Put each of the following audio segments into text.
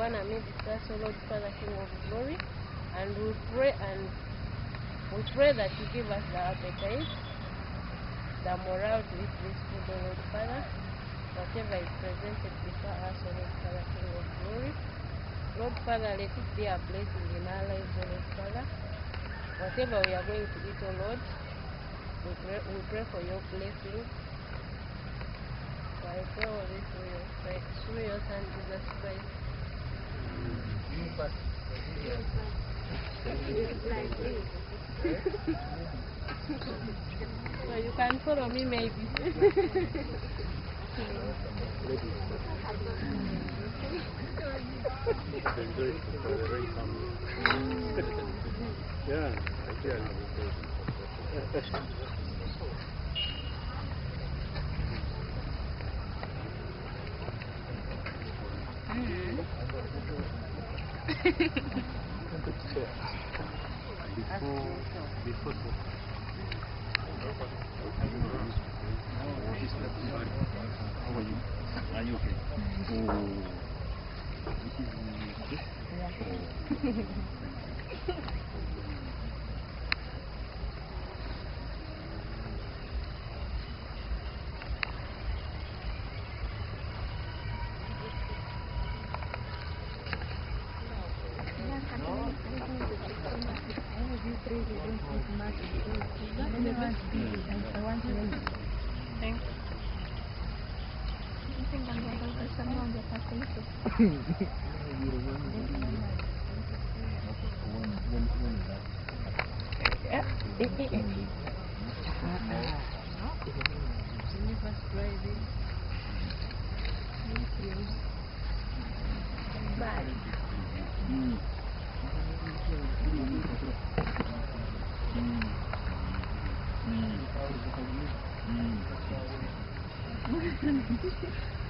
Bwana may discuss, O Lord Father, King of Glory, and we pray that you give us the appetite, the morale to eat this food, O Lord Father. Whatever is presented before us, O Lord Father, King of Glory, Lord Father, let it be a blessing in our lives, O Lord Father. Whatever we are going to eat, O Lord, we pray for your blessing. So I pray all this through your Son, Jesus Christ. So you can follow me, maybe. Yeah, before how are you? Are you okay? Thank you.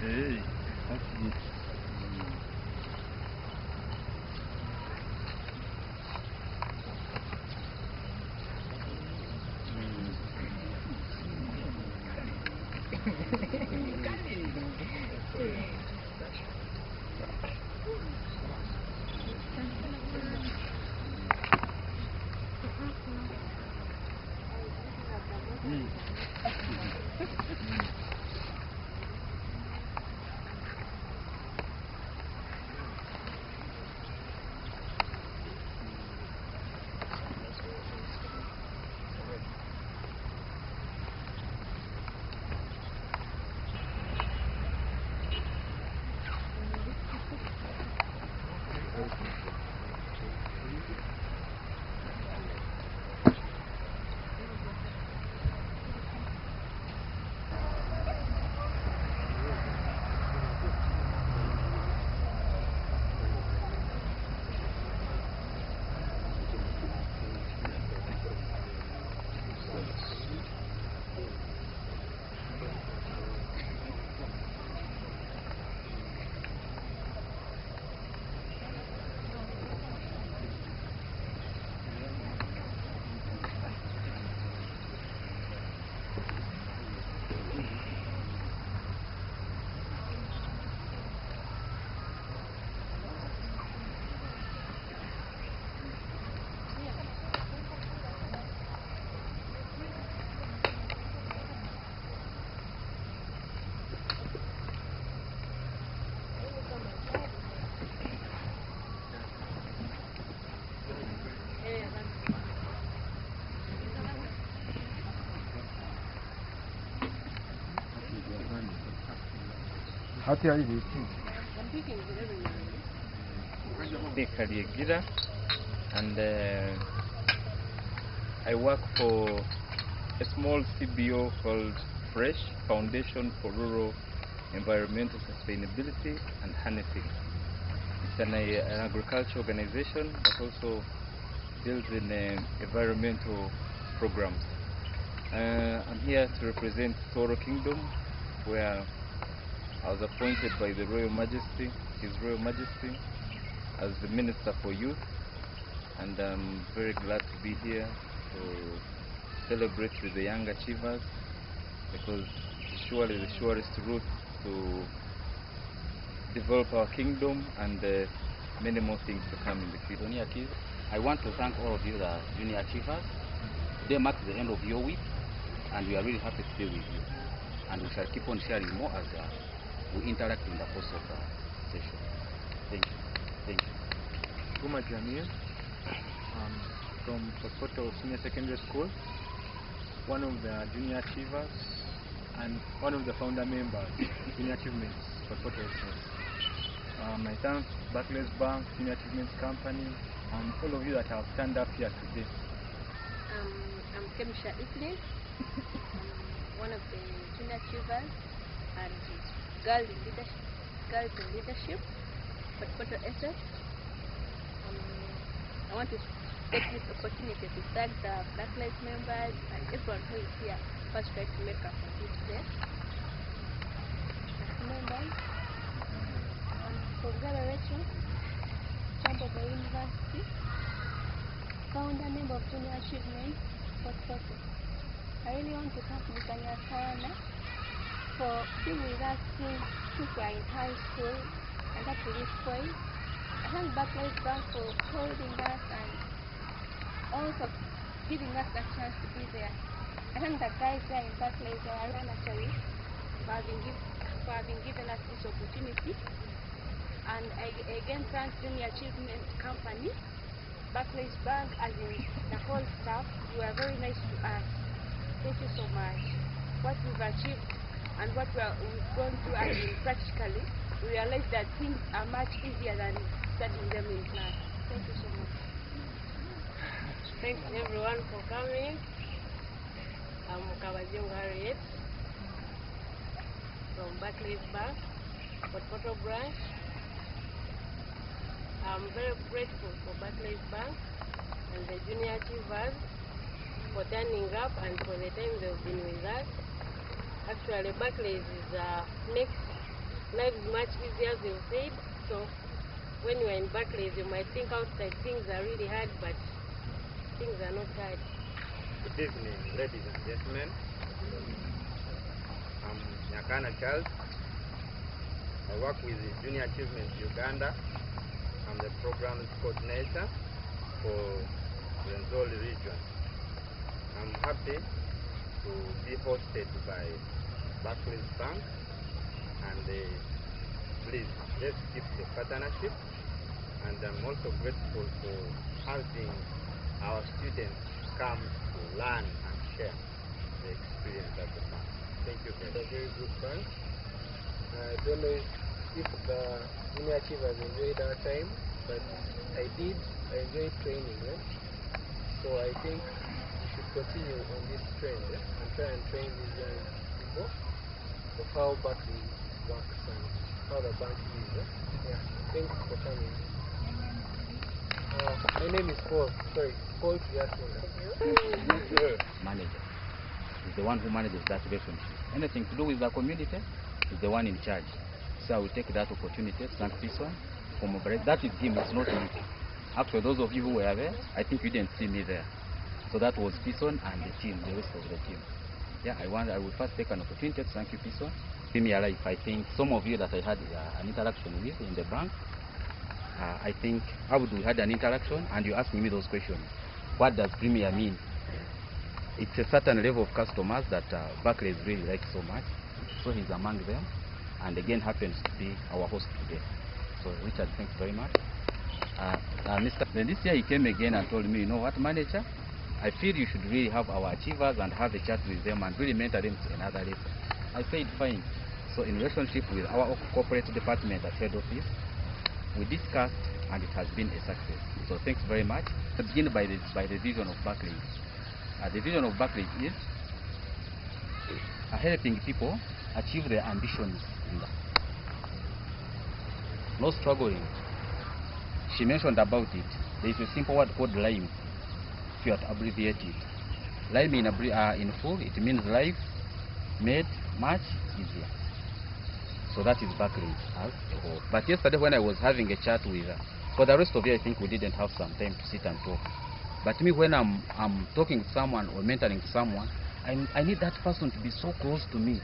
Hey, that's good. How are you? Bakery Gira, and I work for a small CBO called Fresh Foundation for Rural Environmental Sustainability and Harnessing. It's an agriculture organization that also deals in environmental programs. I'm here to represent Toro Kingdom, where I was appointed by the Royal Majesty, His Royal Majesty, as the Minister for Youth, and I'm very glad to be here to celebrate with the young achievers, because it's surely the surest route to develop our kingdom and many more things to come in the future. Junior Achievers, I want to thank all of you, the Junior Achievers. Today marks the end of your week, and we are really happy to be with you. And we shall keep on sharing more as we interact in the course of the session. Thank you. Thank you. Kuma Jamil, from Fortportal Senior Secondary School, one of the Junior Achievers and one of the founder members, Junior Achievements Fortportal Senior. I thank Barclays Bank, Junior Achievements Company, and all of you that have turned up here today. I'm Kemisha Italy. I'm one of the Junior Achievers and Girls in Leadership, Fortportal SF. I want to take this opportunity to thank the Barclays members and everyone who is here first trying to make up this day. Members, congratulations, Chamber University, founder member of Junior Achievement Fortportal. I really want to thank Mr. Nyakana for being with us since we were in high school and up to this point. I thank Barclays Bank for holding us and also giving us the chance to be there. I thank the guys there in Barclays, actually, for having given us this opportunity. And I again thank Junior Achievement Company, Barclays Bank, as in the whole staff. You are very nice to us. Thank you so much. What we've achieved and what we've gone through, as in practically, we realize that things are much easier than studying them in class. Thank you so much. Thanks everyone for coming. I'm Kabajong Harriet from Barclays Bank, Fortportal branch. I'm very grateful for Barclays Bank and the Junior Achievers for turning up and for the time they've been with us. Actually, Barclays makes lives much easier, as you said. So when you are in Barclays, you might think outside things are really hard, but things are not hard. Good evening, ladies and gentlemen. I'm Nyakana Charles. I work with the Junior Achievement Uganda. I'm the programs coordinator for the Nzoli region. I'm happy to be hosted by Barclays Bank, and please, let's keep the partnership. And I'm also grateful for having our students come to learn and share the experience at the bank. Thank you very much. A very good bank. I don't know if the Junior Achievers enjoyed our time, but I did. I enjoyed training. So I think we should continue on this trend and try and train these young people of how Barclays works and how the bank is. Yeah, thanks for coming. My name is Paul. Sorry, Paul Kiasinda. Manager is the one who manages that relationship. Anything to do with the community is the one in charge. So I will take that opportunity to thank Pison for mobilizing. That is him, it's not me. Actually, those of you who were there, I think you didn't see me there. So that was Pison and the team, the rest of the team. Yeah, I will first take an opportunity to thank you, Pison. Premier Life, I think some of you that I had an interaction with in the bank, I think we had an interaction and you asking me those questions. What does Premier mean? It's a certain level of customers that Barclays really likes so much. So he's among them, and again happens to be our host today. So Richard, thanks very much. Then this year he came again and told me, you know what, manager, I feel you should really have our achievers and have a chat with them and really mentor them to another level. I said fine. So in relationship with our corporate department at head office, we discussed and it has been a success. So thanks very much. To begin by the vision of Barclays. The vision of Barclays is helping people achieve their ambitions in life. No struggling. She mentioned about it. There is a simple word called LIME, if you are to abbreviate it. LIME in full, it means life made much easier. So that is Barclays as a whole. But yesterday when I was having a chat with her, for the rest of you I think we didn't have some time to sit and talk. But me, when I'm talking to someone or mentoring to someone, I need that person to be so close to me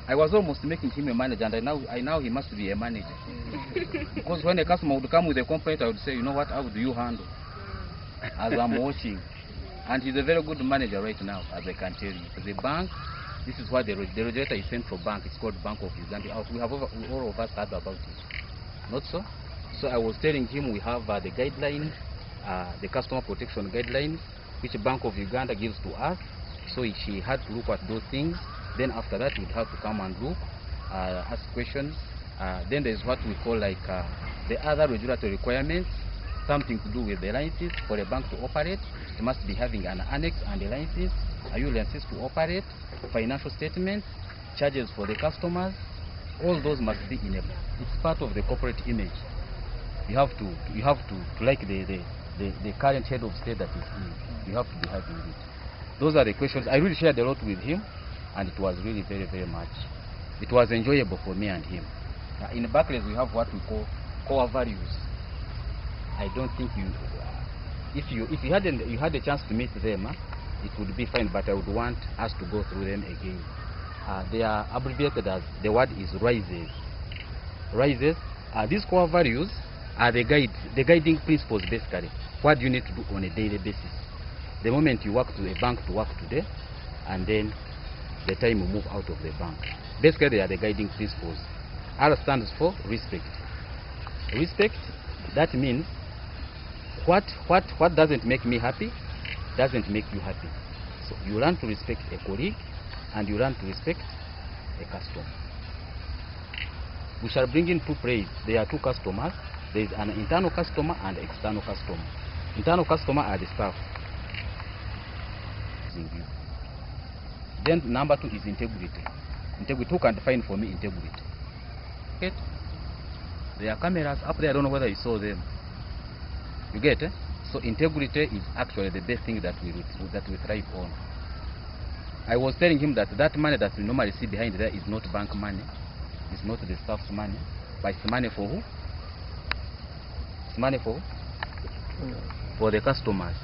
I was almost making him a manager, and I now he must be a manager. Because when a customer would come with a complaint, I would say, you know what, how do you handle? As I'm watching. And he's a very good manager right now, as I can tell you. The bank, this is what the regulator is central bank. It's called Bank of Uganda. All of us heard about it. Not so? So I was telling him we have the guidelines, the customer protection guidelines, which Bank of Uganda gives to us. So she had to look at those things. Then after that, we'd have to come and look, ask questions. Then there's what we call like the other regulatory requirements, something to do with the license for a bank to operate. It must be having an annex and a license, license to operate, financial statements, charges for the customers. All those must be in a. It's part of the corporate image. You have to like the current head of state that is in. You have to be having it. Those are the questions. I really shared a lot with him, and it was really very, very much. It was enjoyable for me and him. In Barclays, we have what we call core values. I don't think if you had a chance to meet them, it would be fine. But I would want us to go through them again. They are abbreviated as, the word is RISES. RISES. These core values are the guiding principles basically. What do you need to do on a daily basis? The moment you work to a bank to work today, and then the time you move out of the bank. Basically, they are the guiding principles. R stands for respect. Respect, that means what doesn't make me happy doesn't make you happy. So you learn to respect a colleague, and you learn to respect a customer. We shall bring in two plays. There are two customers. There is an internal customer and external customer. Internal customer are the staff. Then number two is integrity. Integrity. Who can define for me integrity? Okay. There are cameras up there. I don't know whether you saw them. You get it? So integrity is actually the best thing that we thrive on. I was telling him that money that we normally see behind there is not bank money. It's not the staff's money. But it's money for who? It's money for who? For the customers.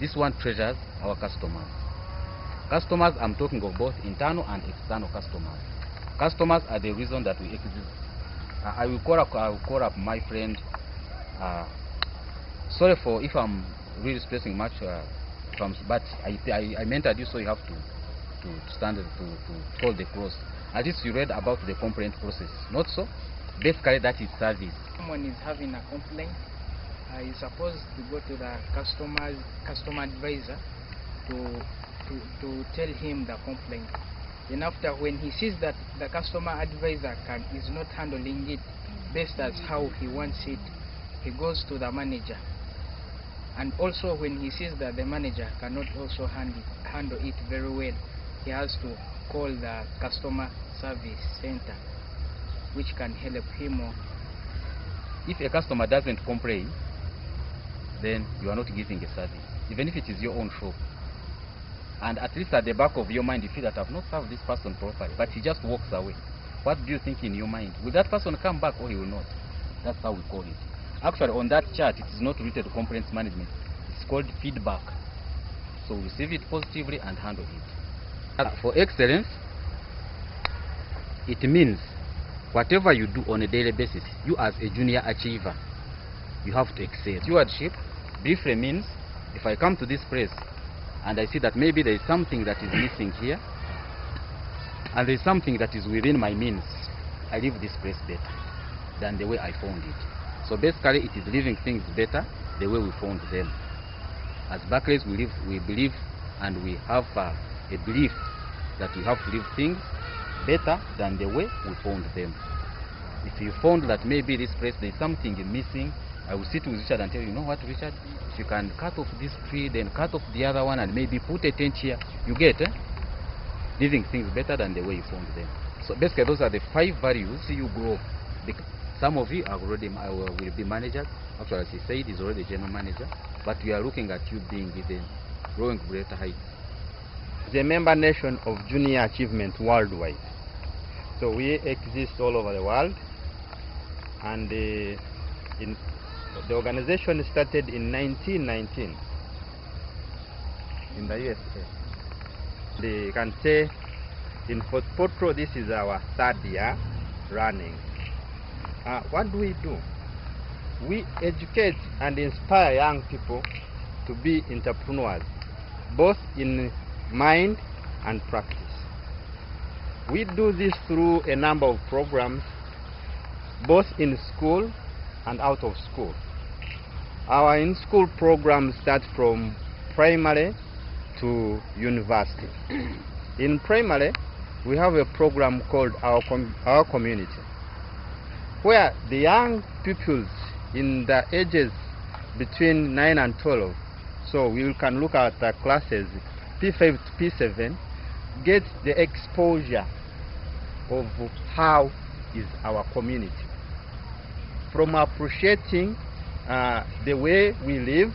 This one treasures our customers. Customers, I'm talking of both internal and external customers. Customers are the reason that we exist. I will call up my friend. Sorry for if I'm really stressing much, but I mentored you, so you have to stand to hold the cross. At least you read about the complaint process, not so? Basically, that is service. Someone is having a complaint. You're supposed to go to the customer advisor to tell him the complaint. Then after, when he sees that the customer advisor is not handling it best as how he wants it, he goes to the manager. And also when he sees that the manager cannot also handle it very well, he has to call the customer service center, which can help him more. If a customer doesn't complain, then you are not giving a service, even if it is your own shop. And at least at the back of your mind, you feel that I've not served this person properly, but he just walks away. What do you think in your mind? Will that person come back or he will not? That's how we call it. Actually, on that chart, it is not related to complaints management. It's called feedback. So receive it positively and handle it. For excellence, it means whatever you do on a daily basis, you as a junior achiever, you have to excel. Stewardship briefly means if I come to this place and I see that maybe there is something that is missing here, and there is something that is within my means, I leave this place better than the way I found it. So basically, it is leaving things better the way we found them. As Barclays, we believe, and we have a belief that we have to leave things better than the way we found them. If you found that maybe this place there is something missing, I will sit with Richard and tell you, you know what, Richard, if you can cut off this tree, then cut off the other one, and maybe put a tent here, you get leaving things better than the way you found them. So basically, those are the 5 values you grow. Some of you are already will be managers. Actually, as he said, he's already a general manager. But we are looking at you being even growing greater heights. The member nation of Junior Achievement worldwide. So we exist all over the world, and the organization started in 1919 in the USA. You can say In Fortportal, this is our third year running. What do? We educate and inspire young people to be entrepreneurs, both in mind and practice. We do this through a number of programs, both in school and out of school. Our in-school programs start from primary to university. In primary, we have a program called Our Community, where the young pupils in the ages between 9 and 12, so we can look at the classes P5 to P7, get the exposure of how is our community, from appreciating the way we live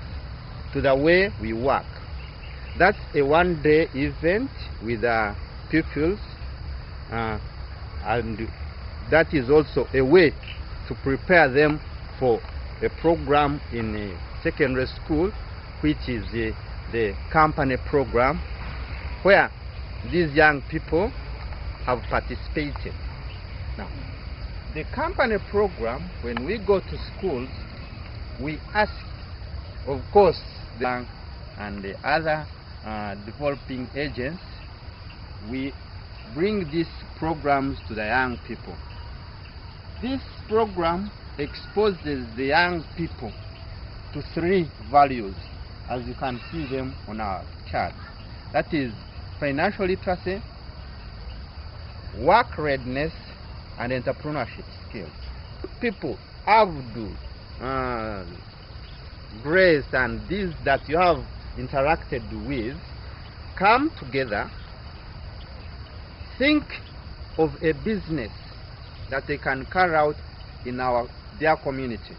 to the way we work. That's a one-day event with our pupils, and that is also a way to prepare them for a program in a secondary school, which is the company program, where these young people have participated. Now, the company program, when we go to schools, we ask, of course, the bank and the other developing agents, we bring these programs to the young people. This program exposes the young people to 3 values, as you can see them on our chart. That is financial literacy, work readiness, and entrepreneurship skills. People, Abdul, Grace, and these that you have interacted with, come together, think of a business that they can carry out in their community.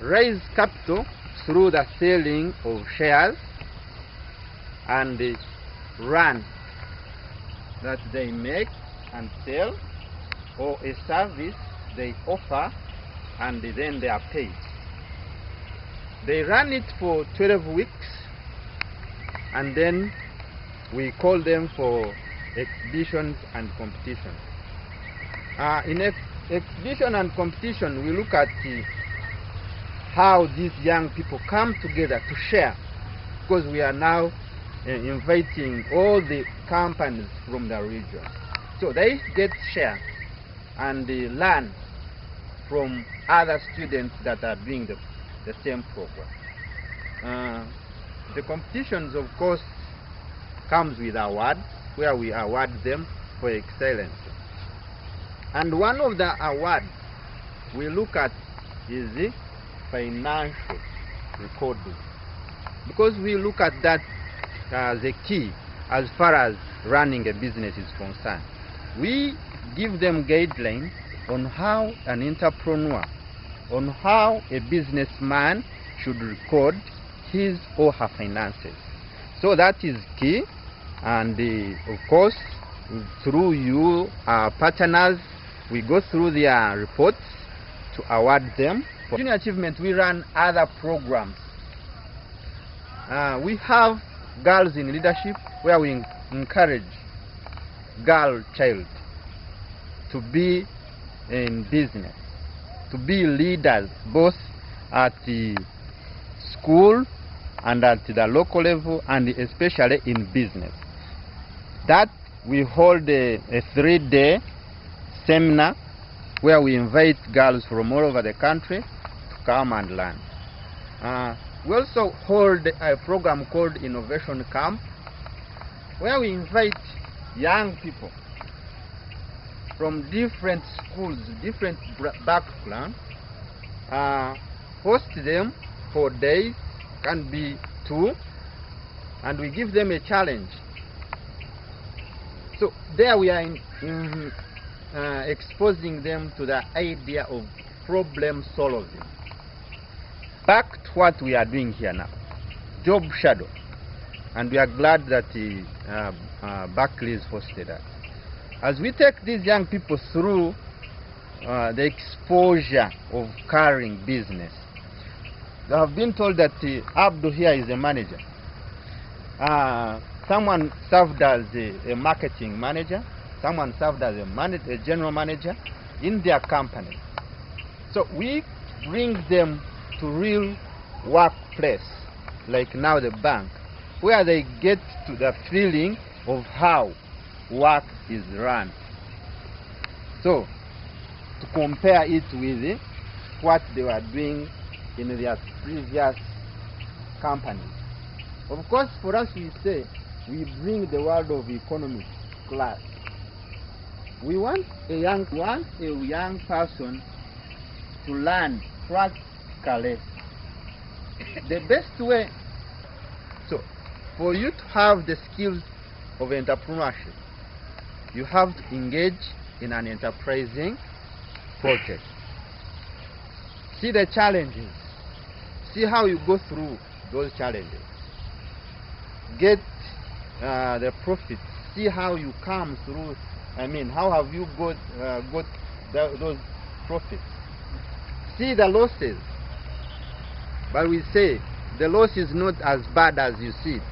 Raise capital through the selling of shares and the run that they make and sell, or a service they offer and then they are paid. They run it for 12 weeks and then we call them for exhibitions and competitions. In exhibition and competition, we look at how these young people come together to share, because we are now inviting all the companies from the region. So they get share and they learn from other students that are doing the same program. The competitions, of course, comes with awards, where we award them for excellence. And one of the awards we look at is the financial recording, because we look at that as a key as far as running a business is concerned. We give them guidelines on how an entrepreneur, on how a businessman should record his or her finances. So that is key, and of course, through you, our partners, we go through their reports to award them. For junior achievement, we run other programs. We have Girls in Leadership, where we encourage girl child to be in business, to be leaders, both at the school and at the local level, and especially in business. That we hold a 3-day seminar where we invite girls from all over the country to come and learn. We also hold a program called Innovation Camp, where we invite young people from different schools, different backgrounds, host them for days, can be 2, and we give them a challenge. So there we are exposing them to the idea of problem solving. Back to what we are doing here now, job shadow, and we are glad that Barclays hosted us. As we take these young people through the exposure of carrying business, they have been told that Abdul here is a manager. someone served as a marketing manager, someone served as a general manager in their company. So we bring them to real workplace, like now the bank, where they get to the feeling of how work is run. So to compare it with what they were doing in their previous companies. Of course, for us, we say we bring the world of economics class. We want a young person to learn practically. The best way, so for you to have the skills of entrepreneurship, you have to engage in an enterprising project. See the challenges. See how you go through those challenges. Get the profits. See how you come through. I mean, how have you got those profits? See the losses. But we say the loss is not as bad as you see it.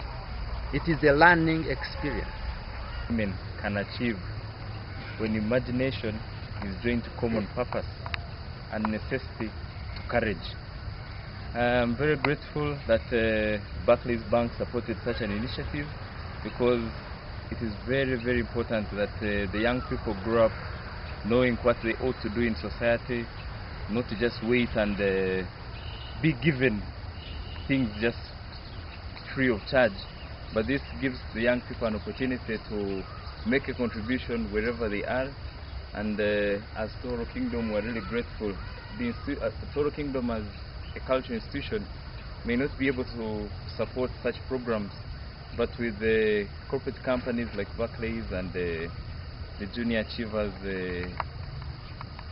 It is a learning experience. Women can achieve when imagination is joined to common purpose and necessity to courage. I'm very grateful that Barclays Bank supported such an initiative, because it is very, very important that the young people grow up knowing what they ought to do in society, not to just wait and be given things just free of charge. But this gives the young people an opportunity to make a contribution wherever they are. And as Toro Kingdom, we're really grateful. Toro Kingdom as a cultural institution may not be able to support such programs, but with the corporate companies like Barclays and the Junior Achievers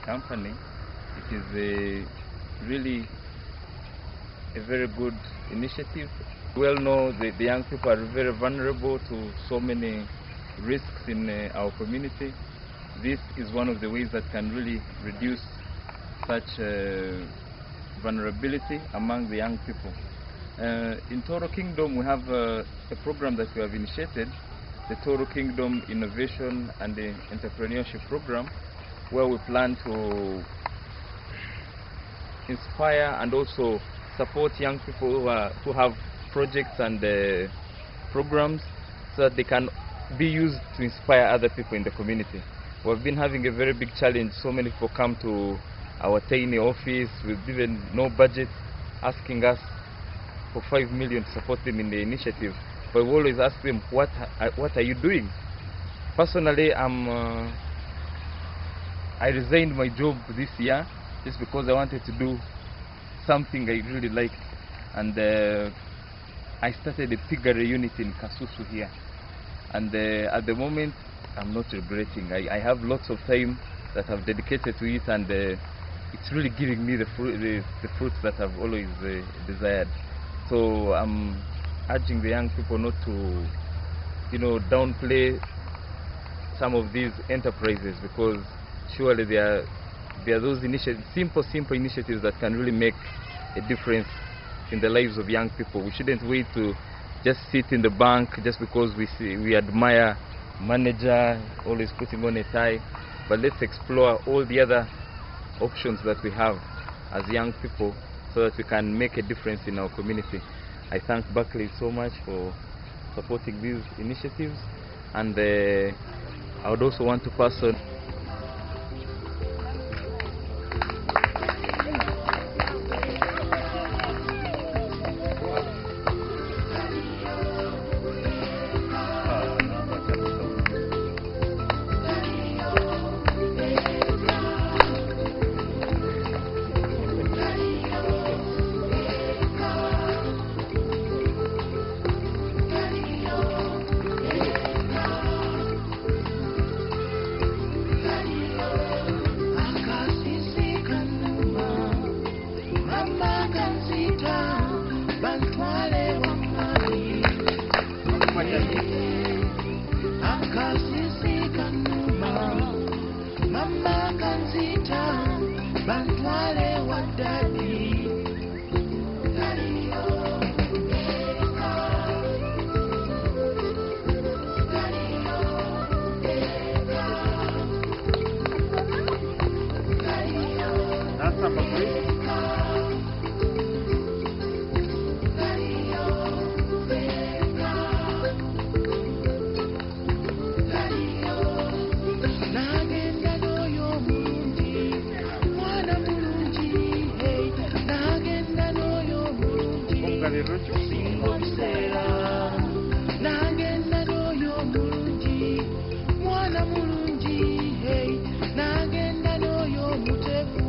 company, it is really a very good initiative. We all know that the young people are very vulnerable to so many risks in our community. This is one of the ways that can really reduce such vulnerability among the young people. In Toro Kingdom, we have a program that we have initiated, the Toro Kingdom Innovation and the Entrepreneurship Program, where we plan to inspire and also support young people who have projects and programs, so that they can be used to inspire other people in the community. We've been having a very big challenge. So many people come to our tiny office with even no budget, asking us for 5 million to support them in the initiative. But we always ask them, what are you doing? Personally, I resigned my job this year just because I wanted to do something I really liked, and I started a piggery unit in Kasusu here, and at the moment I'm not regretting. I have lots of time that I've dedicated to it, and it's really giving me the fruits that I've always desired. So I'm urging the young people not to, downplay some of these enterprises, because surely there are those initiatives, simple initiatives that can really make a difference in the lives of young people. We shouldn't wait to just sit in the bank just because we admire manager always putting on a tie, but let's explore all the other options that we have as young people, so that we can make a difference in our community. I thank Barclays so much for supporting these initiatives, and I would also want to pass on. singo biseera nagenda n'oyo omulungi mwana mulungi hey nagenda n'oyo omuteefu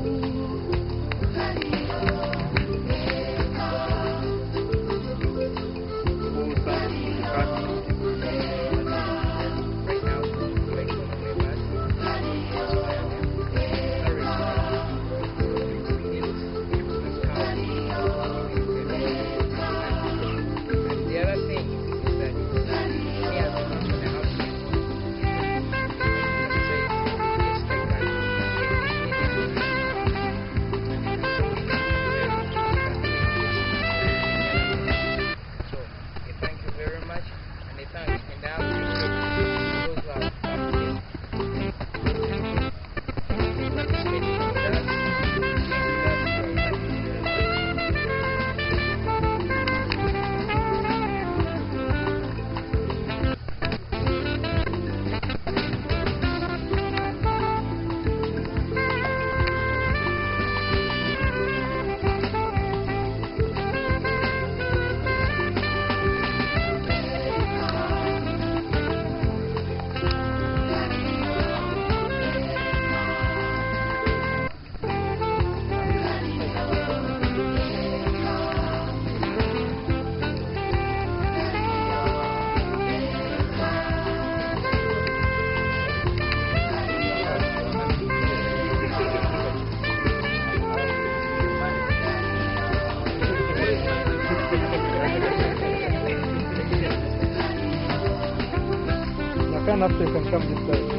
After you can come this side.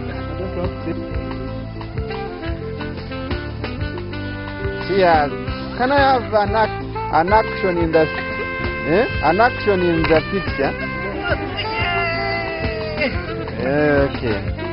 I don't want to sit. Cheers. Can I have an action in the an action in the picture? Okay.